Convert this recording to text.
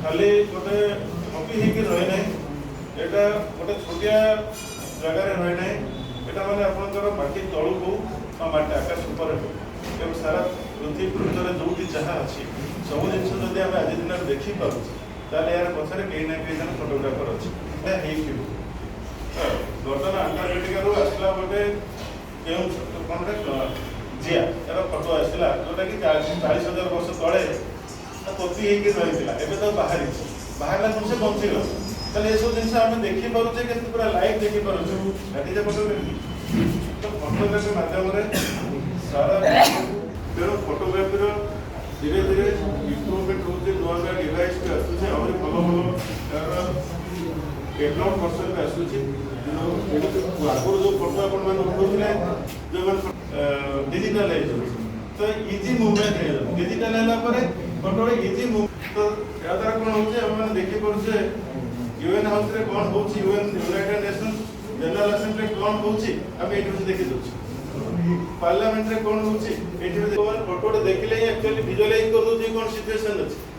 खाली गोटे हकी होगी रही ना एटा गोटे छोटिया जगार रही ना यहाँ मैंने आपंकर माटी तलू को माटी आकाश उपर एवं सारा पृथ्वी पृथ्वी जो जहाँ अच्छी सब जिन जब आम आज दिन देखिपुर ताल यार पचर कहीं ना कहीं जन फोटोग्राफर अच्छी बर्तमान अंटार्कटिका आसला गोटे कौन जिया यार फटो आसला जोटा कि 40,000 वर्ष तले पति होती रही तो बाहरी बाहर से बंचीगला ताले ये सब जिन आम देखिपुचे कि पूरा लाइव देखिपुचे घाटी फोटोग्राफी तो फोटोग्राफी मध्यम सारा तेणु फोटोग्राफी धीरे धीरे इम्प्रुवमेंट होते नुआ नुआ डिवाइस भी आसूचे आहुरी भल भल डेभलप पर्सन भी आसूचे आगुरी जो फोटो आपण उठाऊले जो डिजिटालाइज तो इजी मूवमेंट है डिजिटल है फोटो इजी मूव तो या द्वारा कौन होम देखी पारे यूएन हाउस रे कौन हो UN United Nations general assembly कौन हो देखी दूसरी पार्लियामेंट रे कौन हो फोटो देखिले एक्चुअली विजुअलाइज कर दो कौन सिचुएशन अच्छी